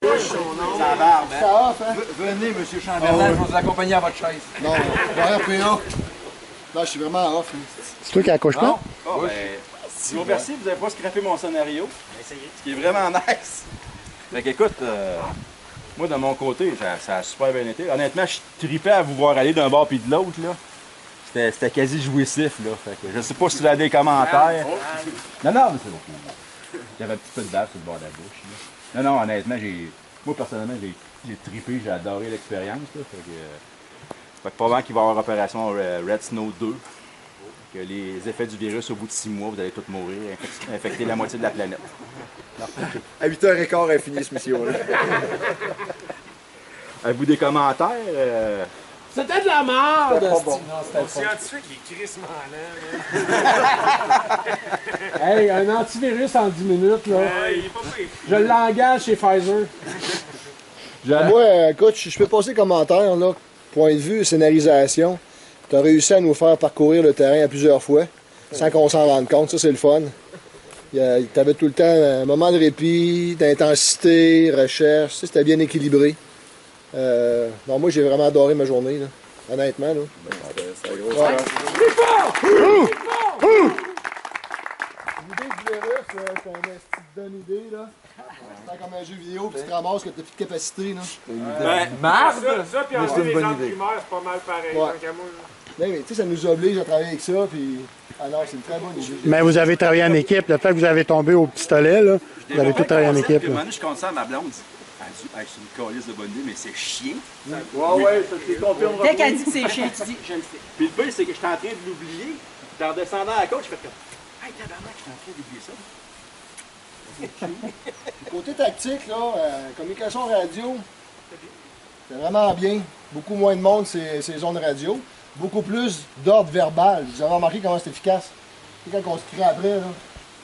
Ça barbe, hein? Ça off, hein? Venez, monsieur Chamberlain, je vais vous accompagner à votre chaise. Non, RPA. Là, je suis vraiment off. C'est toi qui accouche pas? Oh, ben, je vous remercie, vous n'avez pas scrappé mon scénario. Ce qui est vraiment nice. Fait qu'écoute, moi, de mon côté, ça a super bien été. Honnêtement, je tripais à vous voir aller d'un bord puis de l'autre, là. C'était quasi jouissif, là. Fait que je sais pas si tu as des commentaires. Non, non, mais c'est bon. J'avais un petit peu de bave sur le bord de la bouche, là. Non, non, honnêtement, moi, personnellement, j'ai trippé, j'ai adoré l'expérience, là. Fait que probablement qu'il va y avoir opération Red Snow 2. Que les effets du virus, au bout de 6 mois, vous allez tous mourir, infecter la moitié de la planète. À 8h15, elle finit cette mission-là. Avez-vous des commentaires? C'était de la merde! Bon. Mon scientifique, il est crissement lent. Hey, un antivirus en 10 minutes, là. Il est pas pire. Je l'engage chez Pfizer. Moi, écoute, je peux passer commentaire, là. Point de vue, scénarisation. Tu as réussi à nous faire parcourir le terrain à plusieurs fois, sans qu'on s'en rende compte. Ça, c'est le fun. Tu avais tout le temps un moment de répit, d'intensité, recherche. C'était bien équilibré. Non, moi, j'ai vraiment adoré ma journée, là. Honnêtement. Là. C'est la grosse Ouais. L'idée du virus, c'est un petit bonne idée, là. C'est comme un jeu vidéo, puis tu te ramasses que tu n'as plus de capacité, là. Marde! Ça, puis Mais c'est enlever une les bonne gens idée. primaires, c'est pas mal pareil. Ouais. tant qu'à moi, là. Mais tu sais, ça nous oblige à travailler avec ça, puis... Ah non, c'est une très bonne idée. Mais vous avez travaillé en équipe. Le fait que vous avez tombé au pistolet, là, vous avez tout travaillé en équipe. Puis, là. je compte ça à ma blonde. Elle dit, hey, c'est une calice de bonne idée, mais c'est chiant. Ouais, ça te confirme. Dès qu'elle dit que c'est chiant, tu dis je le fais. Puis le pire, c'est que j'étais en train de l'oublier. Puis en descendant à la côte, je fais comme, hey, tabarnak, j'étais en train d'oublier ça. Côté tactique, là, communication radio, c'est vraiment bien. Beaucoup moins de monde, ces zones radio. Beaucoup plus d'ordre verbal. Vous avez remarqué comment c'est efficace. Tu sais, quand on se crie après, là,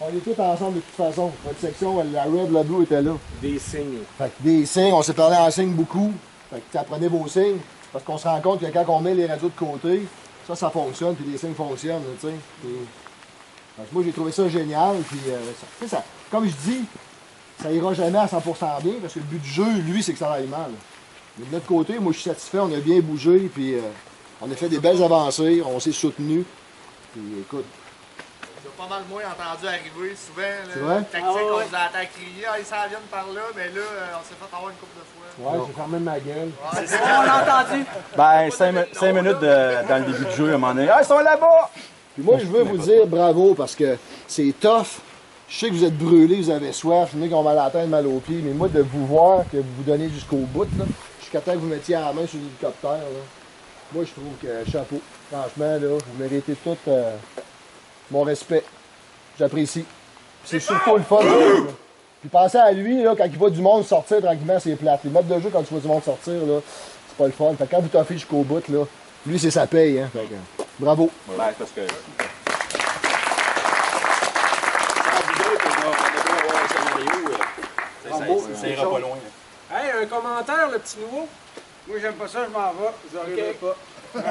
on est tous ensemble de toute façon. Votre section, la red, la blue était là. Des signes. Fait que des signes, on s'est parlé en signes beaucoup. Fait que tu apprenez vos signes. Parce qu'on se rend compte que quand on met les radios de côté, ça fonctionne, puis les signes fonctionnent, tu sais. Fait que moi, j'ai trouvé ça génial, puis ça, comme je dis, ça ira jamais à 100% bien, parce que le but du jeu, lui, c'est que ça aille mal. Mais de notre côté, moi, je suis satisfait, on a bien bougé, puis on a fait des belles avancées, on s'est soutenu. Puis écoute, J'ai pas mal moins entendu arriver souvent. C'est vrai? Tactique, on vous entend crier, ah, ils s'en viennent par là, mais là, on s'est fait avoir une couple de fois. Ouais, j'ai fermé ma gueule. On l'a entendu. Ben, 5 minutes dans le début du jeu, à un moment donné. Ah, ils sont là-bas! puis moi, je veux vous dire bravo, parce que c'est tough. Je sais que vous êtes brûlés, vous avez soif, je sais qu'on a mal à la tête, mal aux pieds, mais moi, de vous voir, que vous vous donnez jusqu'au bout, là, jusqu'à temps que vous mettiez la main sur l'hélicoptère, là, moi, je trouve que chapeau. Franchement, là, vous méritez tout mon respect. J'apprécie. C'est surtout le fun. Là. Puis pensez à lui, là, quand il voit du monde sortir tranquillement, c'est plate. Les modes de jeu, quand tu vois du monde sortir, là, c'est pas le fun. Fait que quand vous t'offrez jusqu'au bout, là, lui, c'est sa paye. Hein. Fait que, bravo. Ben, parce que. Ça ira pas loin. Hey, un commentaire, le petit nouveau? Moi, j'aime pas ça, je m'en vais. Vous n'arriverez Ok. pas. Non,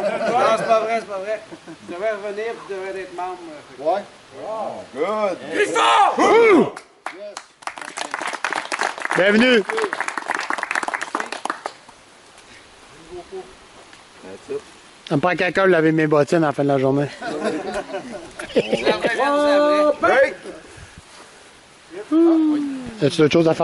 c'est pas vrai, c'est pas vrai. Tu devrais revenir, tu devrais être membre. Ouais. Good! Bienvenue! Ça me prend quelqu'un de laver mes bottines à la fin de la journée. C'est vrai, c'est vrai. As-tu d'autres choses à faire?